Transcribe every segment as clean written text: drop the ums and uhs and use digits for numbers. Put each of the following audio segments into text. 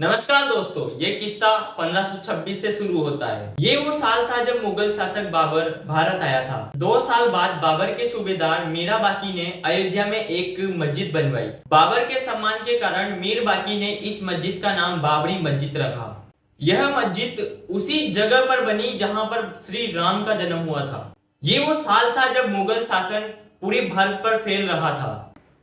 नमस्कार दोस्तों, ये किस्सा 1526 से शुरू होता है। ये वो साल था जब मुगल शासक बाबर भारत आया था। 2 साल बाद बाबर के सूबेदार मीर बाकी ने अयोध्या में एक मस्जिद बनवाई। बाबर के सम्मान के कारण मीर बाकी ने इस मस्जिद का नाम बाबरी मस्जिद रखा। यह मस्जिद उसी जगह पर बनी जहां पर श्री राम का जन्म हुआ था। ये वो साल था जब मुगल शासन पूरे भारत पर फैल रहा था।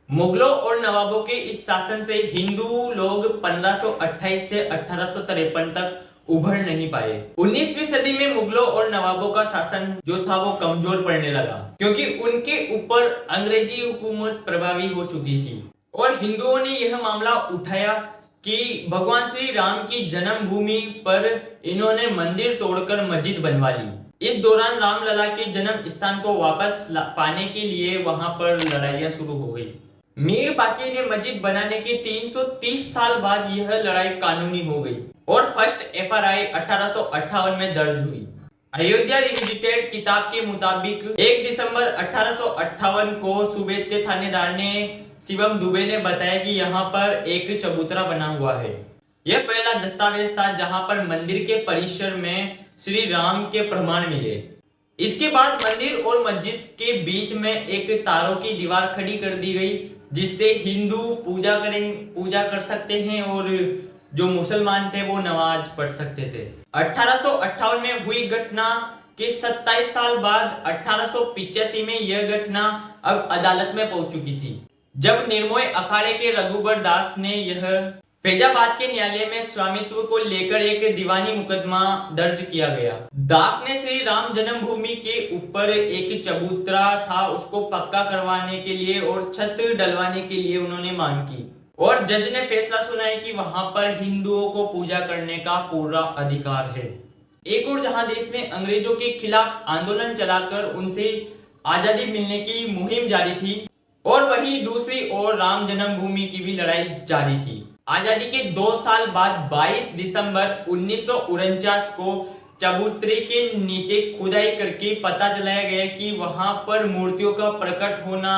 मुगलों और नवाबों के इस शासन से हिंदू लोग 1528 से 1853 तक उभर नहीं पाए। 19वीं सदी में मुगलों और नवाबों का शासन जो था वो कमजोर पड़ने लगा, क्योंकि उनके ऊपर अंग्रेजी हुकूमत प्रभावी हो चुकी थी। और हिंदुओं ने यह मामला उठाया कि भगवान श्री राम की जन्मभूमि पर इन्होंने मंदिर तोड़कर मस्जिद बनवा ली। इस दौरान रामलला के जन्म स्थान को वापस पाने के लिए वहां पर लड़ाइयां शुरू हो गई। मीर बाकी ने मस्जिद बनाने के 330 साल बाद यह लड़ाई कानूनी हो गई और फर्स्ट एफआरआई 1858 में दर्ज हुई। अयोध्या रिविजिटेड किताब के मुताबिक 1 दिसंबर 1858 को सूबे के थानेदार ने शिवम दुबे ने बताया कि यहाँ पर एक चबूतरा बना हुआ है। यह पहला दस्तावेज था जहां पर मंदिर के परिसर में श्री राम के प्रमाण मिले। इसके बाद मंदिर और मस्जिद के बीच में एक तारों की दीवार खड़ी कर दी गई, जिससे हिंदू पूजा कर सकते हैं और जो मुसलमान थे वो नमाज पढ़ सकते थे। 1858 में हुई घटना के 27 साल बाद 1885 में यह घटना अब अदालत में पहुंच चुकी थी, जब निर्मोही अखाड़े के रघुबर दास ने यह फैजाबाद के न्यायालय में स्वामित्व को लेकर एक दीवानी मुकदमा दर्ज किया गया। दास ने श्री राम जन्मभूमि के ऊपर एक चबूतरा था उसको पक्का करवाने के लिए और छत डलवाने के लिए उन्होंने मांग की, और जज ने फैसला सुनाया कि वहां पर हिंदुओं को पूजा करने का पूरा अधिकार है। एक और जहां देश में अंग्रेजों के खिलाफ आंदोलन चलाकर उनसे आजादी मिलने की मुहिम जारी थी, और वहीं दूसरी ओर राम जन्मभूमि की भी लड़ाई जारी थी। आजादी के 2 साल बाद 22 दिसंबर 1949 को चबूतरे के नीचे खुदाई करके पता चलाया गया कि वहां पर मूर्तियों का प्रकट होना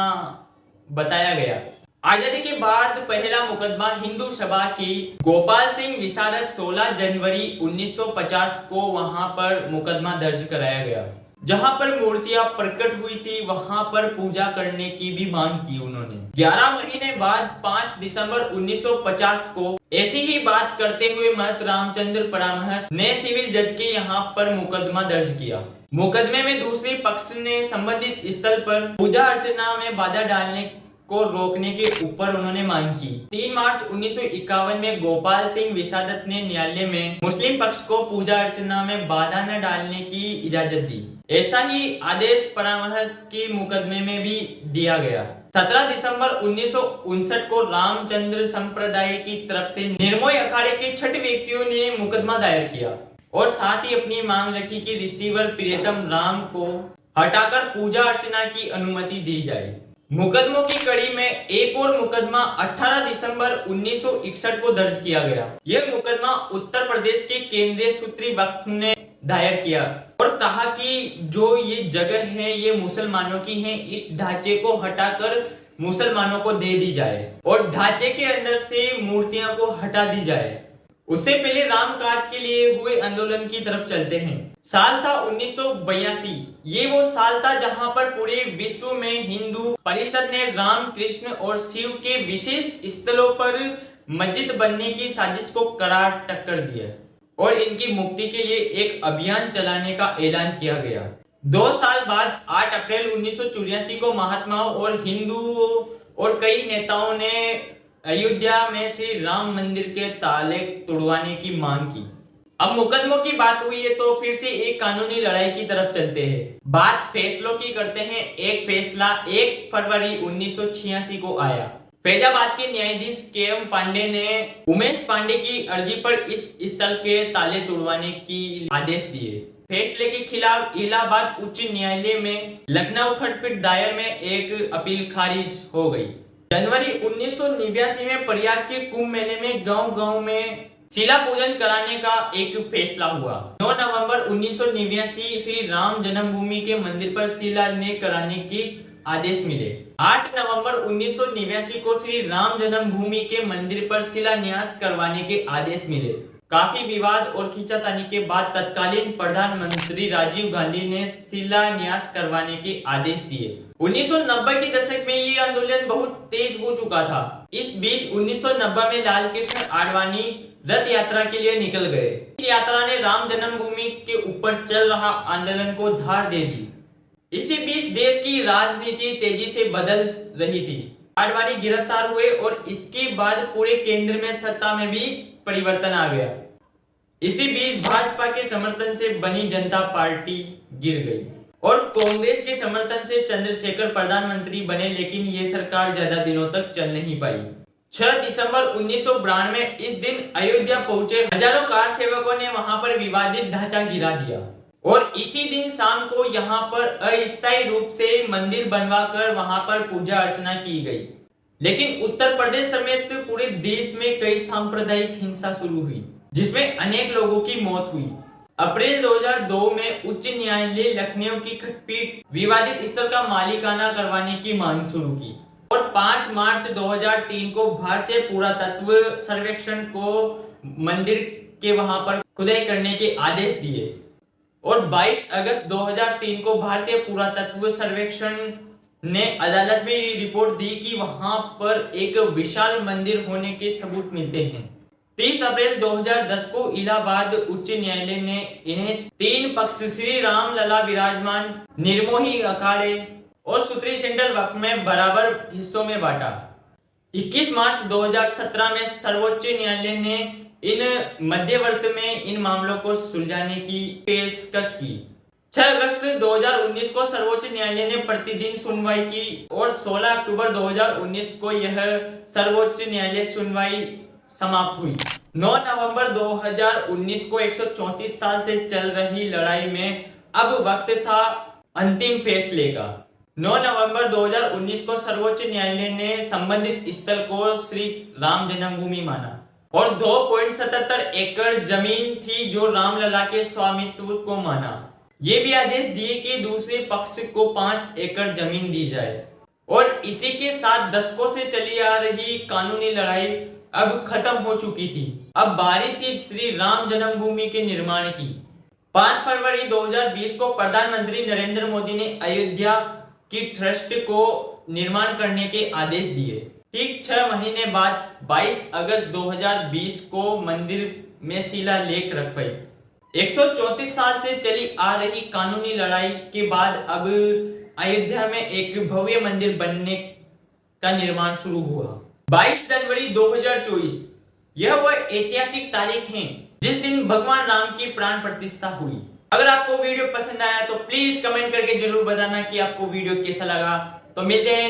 बताया गया। आजादी के बाद पहला मुकदमा हिंदू सभा की गोपाल सिंह विशारद 16 जनवरी 1950 को वहां पर मुकदमा दर्ज कराया गया। जहां पर मूर्तियां प्रकट हुई थी वहां पर पूजा करने की भी मांग की उन्होंने। 11 महीने बाद 5 दिसंबर 1950 को ऐसी ही बात करते हुए महंत रामचंद्र परमहंस ने सिविल जज के यहां पर मुकदमा दर्ज किया। मुकदमे में दूसरे पक्ष ने संबंधित स्थल पर पूजा अर्चना में बाधा डालने को रोकने के ऊपर उन्होंने मांग की। 3 मार्च 1951 में गोपाल सिंह विशारद ने न्यायालय में मुस्लिम पक्ष को पूजा अर्चना में बाधा न डालने की इजाजत दी। ऐसा ही आदेश परमहंस के मुकदमे में भी दिया गया। 17 दिसंबर 1959 को रामचंद्र संप्रदाय की तरफ से निर्मोही अखाड़े के 6 व्यक्तियों ने मुकदमा दायर किया और साथ ही अपनी मांग रखी कि रिसीवर प्रियतम राम को हटाकर पूजा अर्चना की अनुमति दी जाए। मुकदमों की कड़ी में एक और मुकदमा 18 दिसंबर 1961 को दर्ज किया गया। यह मुकदमा उत्तर प्रदेश के केंद्रीय सूत्री वक्फ ने दायर किया और कहा कि जो ये जगह है ये मुसलमानों की है, इस ढांचे को हटाकर मुसलमानों को दे दी जाए और ढांचे के अंदर से मूर्तियां को हटा दी जाए। उससे पहले राम काज के लिए हुए आंदोलन की तरफ चलते हैं। साल था 1982। ये वो साल था जहां पर पूरे विश्व में हिंदू परिषद ने राम, कृष्ण और शिव के विशेष स्थलों पर मस्जिद बनने की साजिश को करार टक्कर दिया और इनकी मुक्ति के लिए एक अभियान चलाने का ऐलान किया गया। 2 साल बाद 8 अप्रैल 1984 को महात्माओं और हिंदुओं और कई नेताओं ने अयोध्या में श्री राम मंदिर के ताले तोड़वाने की मांग की। अब मुकदमों की बात हुई है तो फिर से एक कानूनी लड़ाई की तरफ चलते हैं। बात फैसलों की करते हैं। एक फैसला 1 फरवरी 1986 को आया। फैजाबाद के न्यायाधीश के.एम. पांडे ने उमेश पांडे की अर्जी पर इस स्थल के ताले तोड़वाने की आदेश दिए। फैसले के खिलाफ इलाहाबाद उच्च न्यायालय में लखनऊ खंडपीठ दायर में एक अपील खारिज हो गई। जनवरी 1989 में प्रयाग के कुंभ मेले में गांव-गांव में शिला पूजन कराने का एक फैसला हुआ। 9 नवंबर 1989 श्री राम जन्मभूमि के मंदिर पर शिलान्यास कराने की आदेश मिले। 8 नवंबर 1989 को श्री राम जन्मभूमि के मंदिर पर शिलान्यास करवाने के आदेश मिले। काफी विवाद और खींचातानी के बाद तत्कालीन प्रधानमंत्री राजीव गांधी ने शिलान्यास करवाने के आदेश दिए। 1990 के दशक में ये आंदोलन बहुत तेज हो चुका था। इस बीच 1990 में लाल कृष्ण आडवाणी रथ यात्रा के लिए निकल गए। इस यात्रा ने राम जन्मभूमि के ऊपर चल रहा आंदोलन को धार दे दी। इसी बीच देश की राजनीति तेजी से बदल रही थी। आडवाणी गिरफ्तार हुए और इसके बाद पूरे केंद्र में सत्ता में भी परिवर्तन आ गया। इसी बीच भाजपा के समर्थन से बनी जनता पार्टी गिर गई और कांग्रेस के समर्थन से चंद्रशेखर प्रधानमंत्री बने, लेकिन ये सरकार ज्यादा दिनों तक चल नहीं पाई। 6 दिसंबर 1992 इस दिन अयोध्या पहुंचे हजारों कार सेवकों ने वहां पर विवादित ढांचा गिरा दिया और इसी दिन शाम को यहां पर अस्थायी रूप से मंदिर बनवाकर वहां पर पूजा अर्चना की गई। लेकिन उत्तर प्रदेश समेत पूरे देश में कई सांप्रदायिक हिंसा शुरू हुई, जिसमें अनेक लोगों की मौत हुई। अप्रैल 2002 में उच्च न्यायालय लखनऊ की खंडपीठ विवादित स्थल का मालिकाना करवाने की मांग शुरू की और 5 मार्च 2003 को भारतीय पुरातत्व सर्वेक्षण को मंदिर के वहां पर खुदाई करने के आदेश दिए और 22 अगस्त 2003 को भारतीय पुरातत्व सर्वेक्षण ने अदालत में रिपोर्ट दी कि वहां पर एक विशाल मंदिर होने के सबूत मिलते हैं। 30 अप्रैल 2010 को इलाहाबाद उच्च न्यायालय ने इन्हें 3 पक्ष श्री राम लला विराजमान, निर्मोही अखाड़े और सूत्री सेंट्रल वक्फ में बराबर हिस्सों में बांटा। 21 मार्च 2017 में सर्वोच्च न्यायालय ने इन मध्यवर्त में इन मामलों को सुलझाने की पेशकश की। 6 अगस्त 2019 को सर्वोच्च न्यायालय ने प्रतिदिन सुनवाई की और 16 अक्टूबर 2019 को यह सर्वोच्च न्यायालय सुनवाई समाप्त हुई। 9 नवंबर 2019 को 134 साल से चल रही लड़ाई में अब वक्त था अंतिम फैसले का। 9 नवंबर 2019 को सर्वोच्च न्यायालय ने संबंधित स्थल को श्री राम जन्मभूमि माना और 2.77 एकड़ जमीन थी जो रामलला के स्वामित्व को माना। ये भी आदेश दिए कि दूसरे पक्ष को 5 एकड़ जमीन दी जाए और इसी के साथ दशकों से चली आ रही कानूनी लड़ाई अब खत्म हो चुकी थी। अब बारी थी श्री राम जन्मभूमि के निर्माण की। 5 फरवरी 2020 को प्रधानमंत्री नरेंद्र मोदी ने अयोध्या की ट्रस्ट को निर्माण करने के आदेश दिए। ठीक 6 महीने बाद 22 अगस्त 2020 को मंदिर में शिलालेख रखवाई। 134 साल से चली आ रही कानूनी लड़ाई के बाद अब अयोध्या में एक भव्य मंदिर बनने का निर्माण शुरू हुआ। 22 जनवरी 2024 यह वह ऐतिहासिक तारीख है जिस दिन भगवान राम की प्राण प्रतिष्ठा हुई। अगर आपको वीडियो पसंद आया तो प्लीज कमेंट करके जरूर बताना कि आपको वीडियो कैसा लगा। तो मिलते हैं